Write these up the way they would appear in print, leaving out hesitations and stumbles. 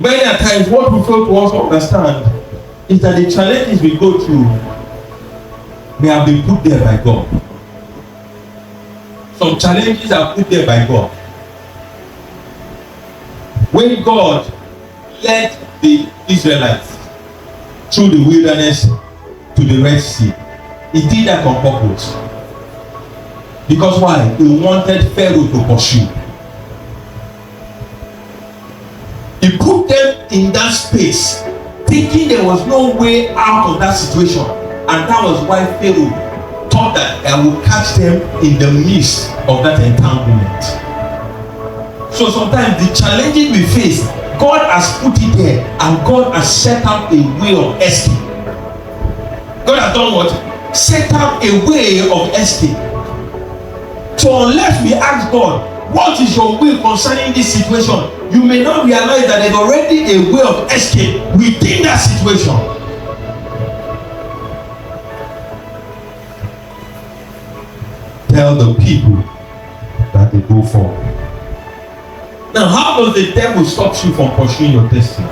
Many a times, what we fail to also understand is that the challenges we go through may have been put there by God. Some challenges are put there by God. When God led the Israelites through the wilderness to the Red Sea, He did that on purpose. Because why? He wanted Pharaoh to pursue. He put them in that space, thinking there was no way out of that situation, and that was why Pharaoh thought that I will catch them in the midst of that entanglement. So sometimes the challenges we face, God has put it there, and God has set up a way of escape. God has done what? Set up a way of escape. So unless we ask God, what is your will concerning this situation, you may not realize that there's already a way of escape within that situation. Tell the people that they go for. Now, how does the devil stop you from pursuing your destiny?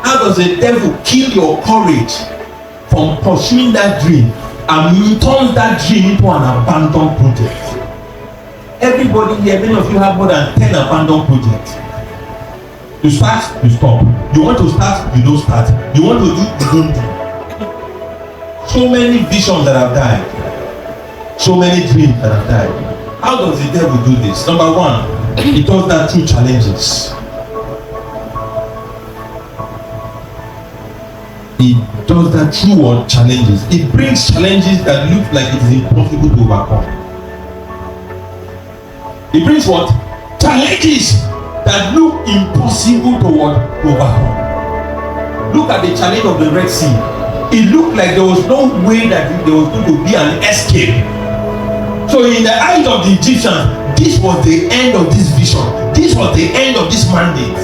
How does the devil kill your courage from pursuing that dream and turn that dream into an abandoned project? Everybody here, many of you have more than 10 abandoned projects. You start, you stop. You want to start, you don't start. You want to do, you don't do. So many visions that have died. So many dreams that have died. How does the devil do this? Number one, he does that through challenges. He does that through what? Challenges. It brings challenges that look like it is impossible to overcome. It brings what? Challenges that look impossible to what? To overcome. Look at the challenge of the Red Sea. It looked like there was no way that there was going to be an escape. So in the eyes of the Egyptians, this was the end of this vision. This was the end of this mandate.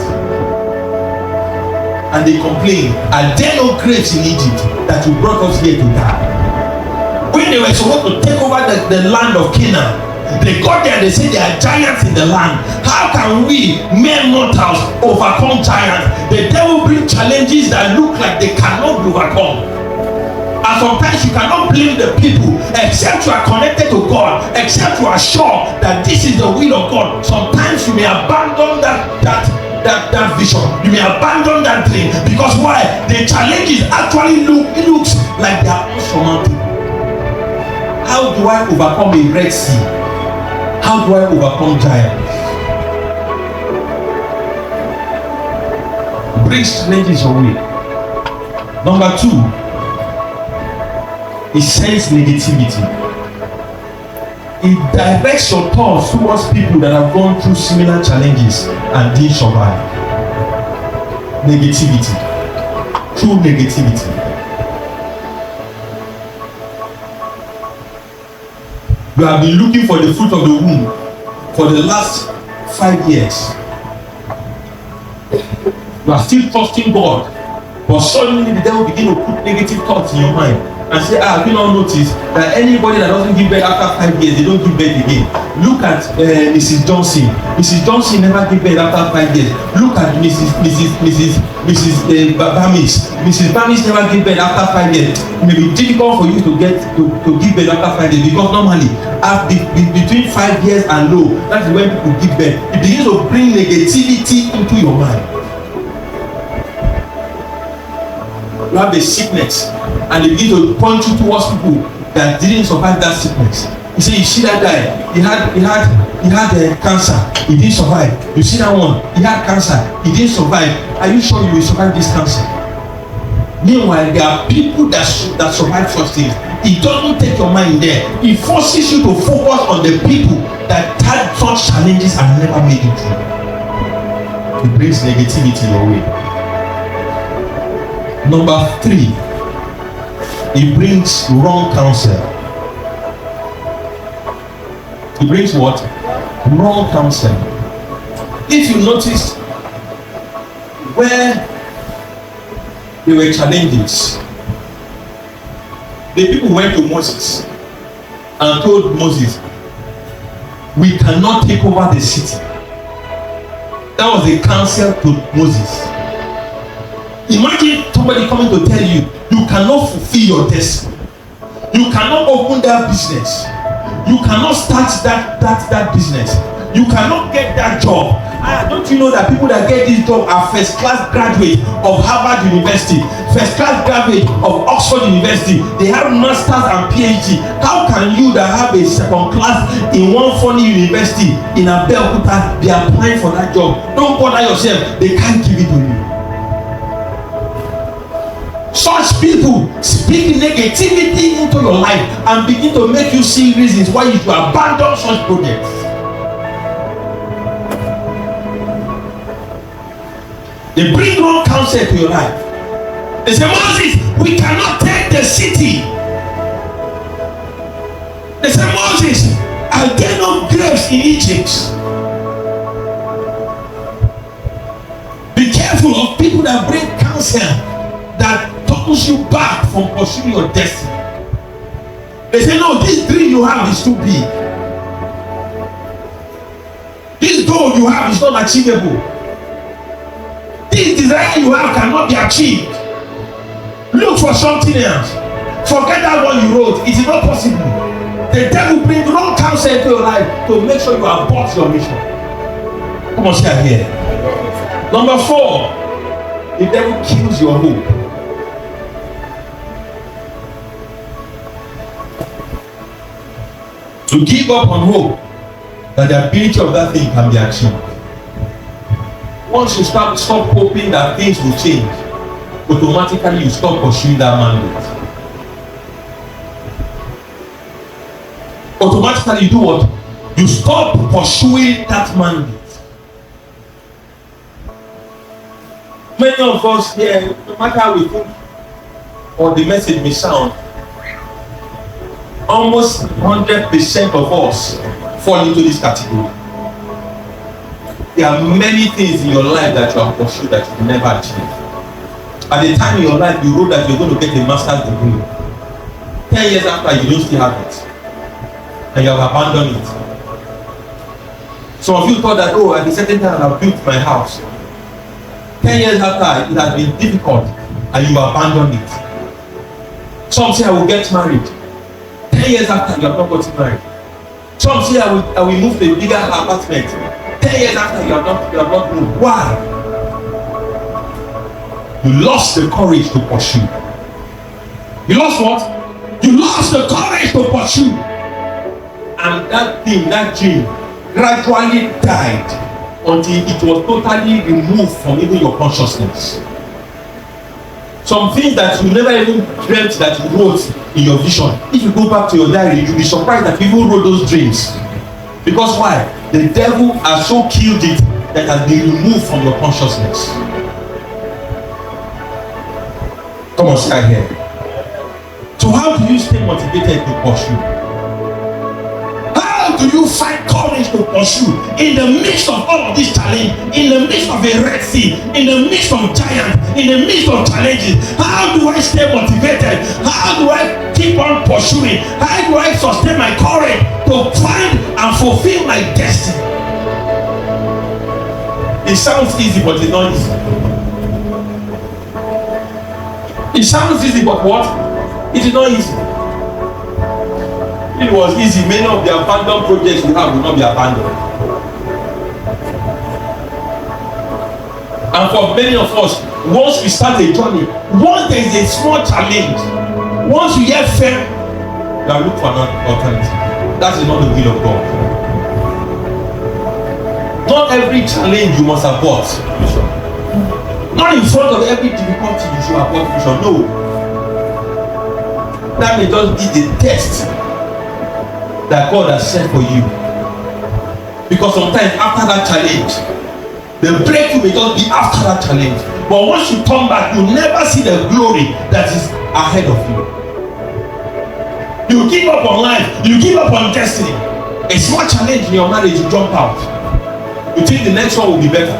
And they complained, are there no graves in Egypt that you brought us here to die? When they were supposed to take over the land of Canaan, they got there and they said there are giants in the land. How can we, mere mortals, overcome giants? The devil brings challenges that look like they cannot be overcome. And sometimes you cannot blame the people except you are connected to God, except you are sure that this is the will of God. Sometimes you may abandon that vision. You may abandon that dream. Because why? The challenges actually looks like they are unsurmountable. How do I overcome a Red Sea? How do I overcome giants? Brings challenges your way. Number two, it sends negativity. It directs your thoughts towards people that have gone through similar challenges and didn't survive. Negativity. True negativity. You have been looking for the fruit of the womb for the last 5 years. You are still trusting God, but suddenly the devil begin to put negative thoughts in your mind and say, have you not noticed that anybody that doesn't give birth after 5 years, they don't give birth again? Look at Mrs. Johnson. Mrs. Johnson never gave birth after 5 years. Look at Mrs. Bamis. Mrs. Bamis never gave birth after 5 years. It may be difficult for you to give birth after 5 years because normally between 5 years and low, that is when people give birth. It begins to bring negativity into your mind. You have a sickness and they begin to point you towards people that didn't survive that sickness. You say, you see that guy, he had cancer, he didn't survive. You see that one, he had cancer, he didn't survive. Are you sure you will survive this cancer? Meanwhile, there are people that survive such things. It doesn't take your mind there. It forces you to focus on the people that had such challenges and never made it through. It brings negativity your way. Number three, it brings wrong counsel. It brings what? Wrong counsel. If you notice where there were challenges, the people went to Moses and told Moses, we cannot take over the city. That was the counsel to Moses. Imagine somebody coming to tell you, you cannot fulfill your destiny. You cannot open that business. You cannot start that business. You cannot get that job. Don't you know that people that get this job are first class graduates of Harvard University, first class graduates of Oxford University? They have masters and PhD. How can you that have a second class in one funny university in Abeokuta be applying for that job? Don't bother yourself. They can't give it to you. Such people speak negativity into your life and begin to make you see reasons why you should abandon such projects. They bring wrong counsel to your life. They say, Moses, we cannot take the city. They say, Moses, are there no graves in Egypt? Be careful of people that bring counsel that turns you back from pursuing your destiny. They say, no, this dream you have is too big. This goal you have is not achievable. This desire you have cannot be achieved. Look for something else. Forget that one you wrote. It is not possible. The devil brings wrong counsel into your life to make sure you abort your mission. Come on, say here. Number 4, the devil kills your hope. To give up on hope that the ability of that thing can be achieved. Once you stop hoping that things will change, automatically you stop pursuing that mandate. Automatically you do what? You stop pursuing that mandate. Many of us here, no matter how we think or the message may sound, almost 100% of us fall into this category. There are many things in your life that you have pursued that you never achieved. At the time in your life you wrote that you're going to get a master's degree. 10 years after, you don't still have it. And you have abandoned it. Some of you thought that, oh, at a certain time I've built my house. 10 years after, it has been difficult and you abandoned it. Some say I will get married. 10 years after, you have not gotten married. Some say I will move to a bigger apartment. 10 years after, you have not moved. Why? You lost the courage to pursue. You lost what? You lost the courage to pursue. And that thing, that dream, gradually died until it was totally removed from even your consciousness. Some things that you never even dreamt that you wrote in your vision, if you go back to your diary, you'll be surprised that people wrote those dreams. Because why? The devil has so killed it that has been removed from your consciousness. Come on, stay here. So how do you stay motivated to pursue? How do you find courage to pursue in the midst of all of this challenge, in the midst of a Red Sea, in the midst of giants, in the midst of challenges? How do I stay motivated? How do I keep on pursuing? How do I sustain my courage to find and fulfill my destiny? It sounds easy, but it's not easy. It sounds easy, but what? It is not easy. If it was easy, many of the abandoned projects we have will not be abandoned. And for many of us, once we start a journey, once there is a small challenge, once you hear fair, you are looking for another alternative. That is not the will of God. Not every challenge you must abort. Not in front of every difficulty you should abort vision. No. That may just be the test that God has set for you. Because sometimes after that challenge, the breakthrough may just be after that challenge. But once you turn back, you never see the glory that is ahead of you. You give up on life, you give up on destiny. A small challenge in your marriage, you jump out. You think the next one will be better.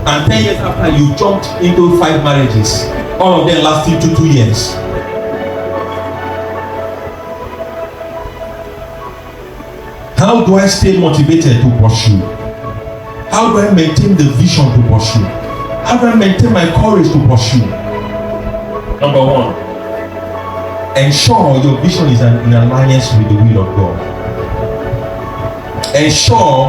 And 10 years after, you jumped into 5 marriages, all of them lasting 2 years. How do I stay motivated to pursue? How do I maintain the vision to pursue? How do I maintain my courage to pursue? Number one, ensure your vision is in alliance with the will of God. Ensure